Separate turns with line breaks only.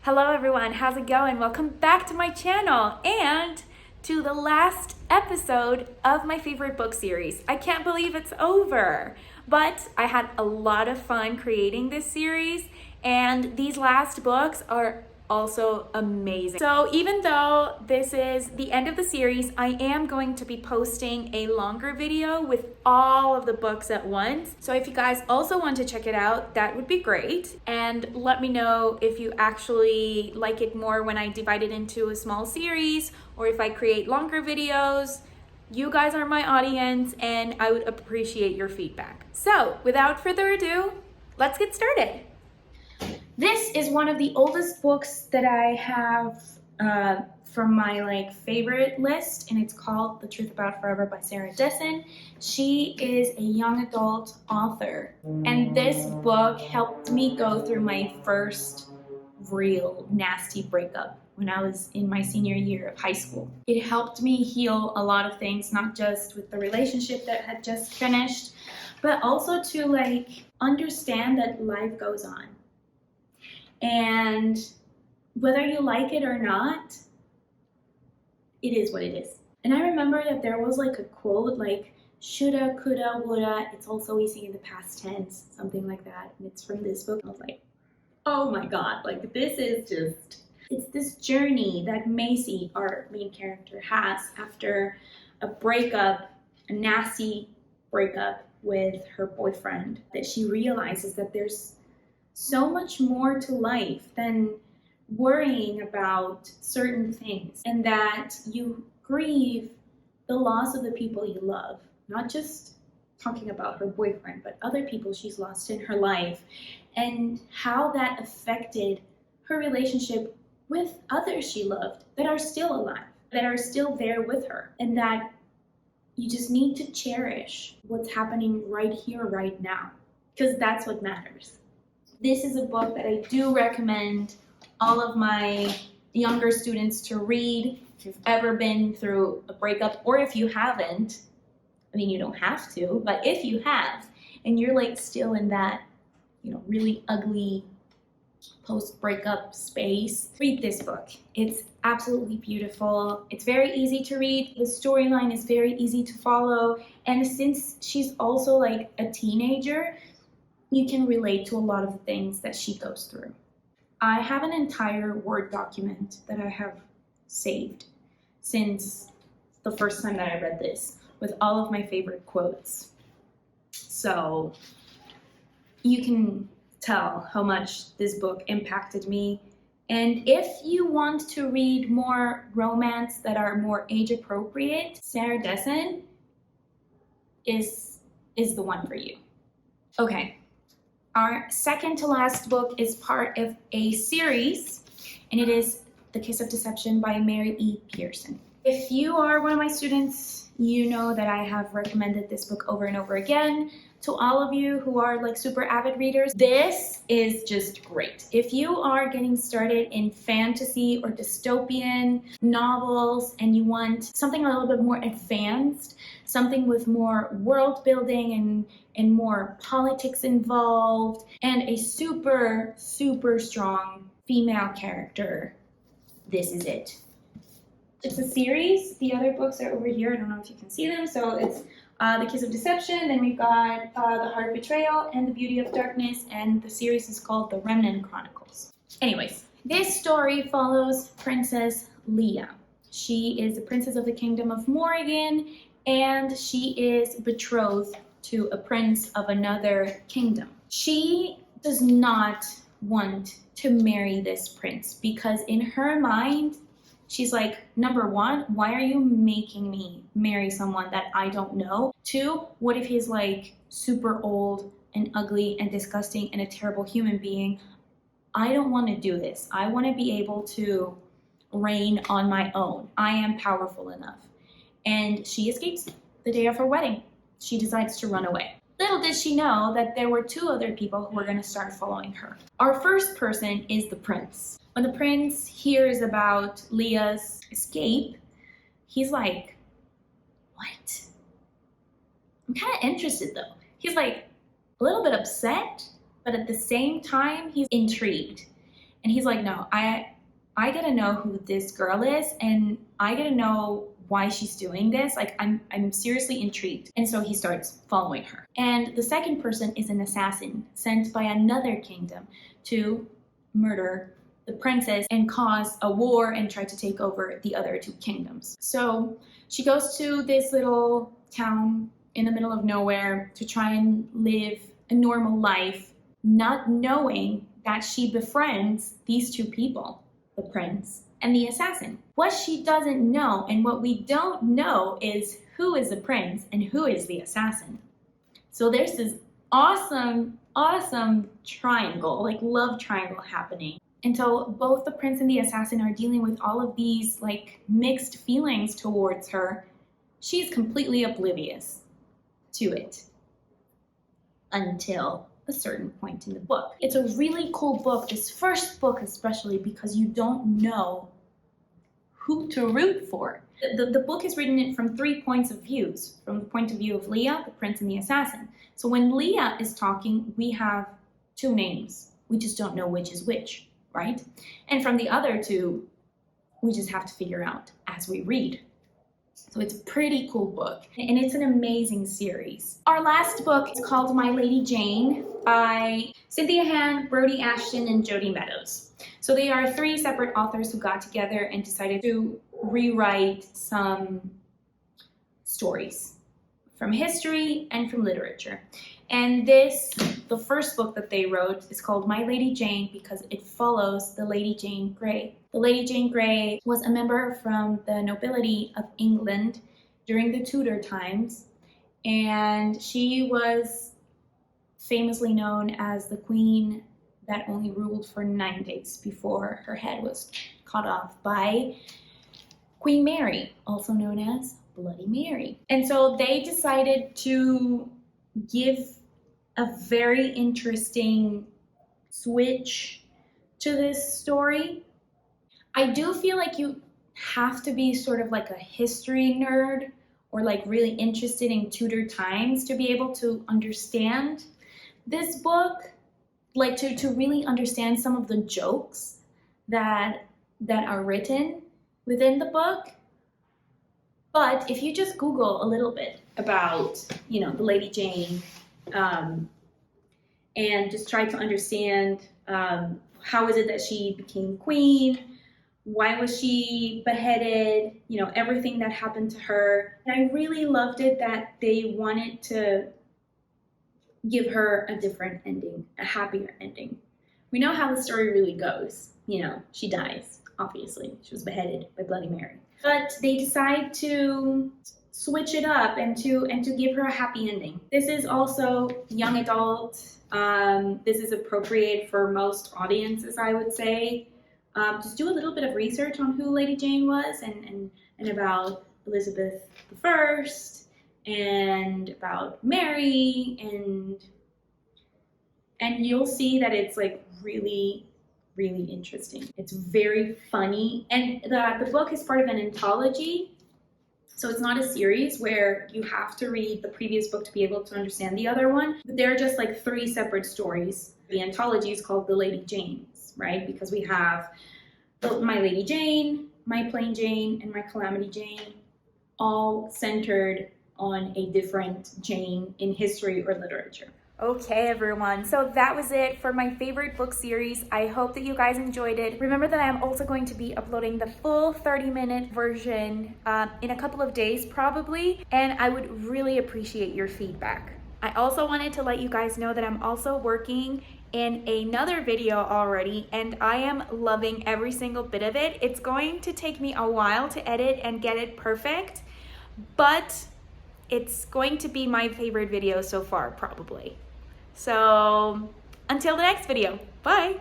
Hello everyone, how's it going? Welcome back to my channel and to the last episode of my favorite book series. I can't believe it's over, but I had a lot of fun creating this series and these last books are also amazing. So even though this is the end of the series, I am going to be posting a longer video with all of the books at once. So if you guys also want to check it out, that would be great. And let me know if you actually like it more when I divide it into a small series or if I create longer videos. You guys are my audience and I would appreciate your feedback. So without further ado, let's get started. This is one of the oldest books that I have from my favorite list, and it's called The Truth About Forever by Sarah Dessen. She is a young adult author, and this book helped me go through my first real nasty breakup when I was in my senior year of high school. It helped me heal a lot of things, not just with the relationship that had just finished, but also to understand that life goes on. And whether you like it or not, it is what it is. And I remember that there was a quote shoulda, coulda, woulda, it's all so easy in the past tense, something like that. And it's from this book. I was like, oh my God, this is just, it's this journey that Macy, our main character, has after a breakup, a nasty breakup with her boyfriend, that she realizes that there's so much more to life than worrying about certain things, and that you grieve the loss of the people you love, not just talking about her boyfriend, but other people she's lost in her life, and how that affected her relationship with others she loved that are still alive, that are still there with her, and that you just need to cherish what's happening right here, right now, because that's what matters. This is a book that I do recommend all of my younger students to read. If you've ever been through a breakup, or if you haven't, I mean, you don't have to, but if you have, and you're still in that, really ugly post-breakup space, read this book. It's absolutely beautiful. It's very easy to read. The storyline is very easy to follow. And since she's also a teenager, you can relate to a lot of the things that she goes through. I have an entire Word document that I have saved since the first time that I read this, with all of my favorite quotes. So you can tell how much this book impacted me. And if you want to read more romance that are more age appropriate, Sarah Dessen is the one for you. Okay. Our second to last book is part of a series, and it is The Kiss of Deception by Mary E. Pearson. If you are one of my students, you know that I have recommended this book over and over again. To all of you who are super avid readers, this is just great. If you are getting started in fantasy or dystopian novels and you want something a little bit more advanced, something with more world building and more politics involved, and a super, super strong female character, this is it. It's a series. The other books are over here. I don't know if you can see them. So it's The Kiss of Deception, then we've got The Heart of Betrayal and The Beauty of Darkness, and the series is called The Remnant Chronicles. Anyways, this story follows Princess Leia. She is the princess of the Kingdom of Morrigan, and she is betrothed to a prince of another kingdom. She does not want to marry this prince because in her mind, she's like, number one, why are you making me marry someone that I don't know? Two, what if he's super old and ugly and disgusting and a terrible human being? I don't want to do this. I want to be able to reign on my own. I am powerful enough. And she escapes the day of her wedding. She decides to run away. Little did she know that there were two other people who were going to start following her. Our first person is the prince. When the prince hears about Leia's escape, he's like, what? I'm kind of interested though. He's a little bit upset, but at the same time, he's intrigued. And he's like, no, I gotta know who this girl is, and I gotta know why she's doing this. Like, I'm seriously intrigued. And so he starts following her. And the second person is an assassin sent by another kingdom to murder the princess and cause a war and try to take over the other two kingdoms. So she goes to this little town in the middle of nowhere to try and live a normal life, not knowing that she befriends these two people, the prince and the assassin. What she doesn't know, and what we don't know, is who is the prince and who is the assassin. So there's this awesome triangle, like love triangle happening, until both the prince and the assassin are dealing with all of these like mixed feelings towards her. She's completely oblivious to it until a certain point in the book. It's a really cool book, this first book especially, because you don't know who to root for. The book is written from 3 points of views, from the point of view of Leah, the prince, and the assassin. So when Leah is talking, we have 2 names. We just don't know which is which, right? And from the other 2, we just have to figure out as we read. So it's a pretty cool book, and it's an amazing series. Our last book is called My Lady Jane by Cynthia Hand, Brody Ashton, and Jody Meadows. So they are 3 separate authors who got together and decided to rewrite some stories from history and from literature. And the first book that they wrote is called My Lady Jane because it follows the Lady Jane Grey. The Lady Jane Grey was a member from the nobility of England during the Tudor times, and she was famously known as the queen that only ruled for 9 days before her head was cut off by Queen Mary, also known as Bloody Mary. And so they decided to give a very interesting switch to this story. I do feel like you have to be sort of like a history nerd or like really interested in Tudor times to be able to understand this book, like to really understand some of the jokes that are written within the book. But if you just Google a little bit about, the Lady Jane, and just try to understand how is it that she became queen, why was she beheaded, everything that happened to her. And I really loved it that they wanted to give her a different ending, a happier ending. We know how the story really goes. She dies, obviously. She was beheaded by Bloody Mary. But they decide to switch it up and to give her a happy ending. This is also young adult. This is appropriate for most audiences, I would say. Just do a little bit of research on who Lady Jane was and about Elizabeth I and about Mary, and you'll see that it's like really interesting. It's very funny, and the book is part of an anthology, so it's not a series where you have to read the previous book to be able to understand the other one. But they're just like 3 separate stories. The anthology is called The Lady Janes, right? Because we have My Lady Jane, My Plain Jane, and My Calamity Jane, all centered on a different Jane in history or literature. Okay, everyone, so that was it for my favorite book series. I hope that you guys enjoyed it. Remember that I am also going to be uploading the full 30-minute version in a couple of days probably, and I would really appreciate your feedback. I also wanted to let you guys know that I'm also working in another video already, and I am loving every single bit of it. It's going to take me a while to edit and get it perfect, but it's going to be my favorite video so far, probably. So until the next video, bye.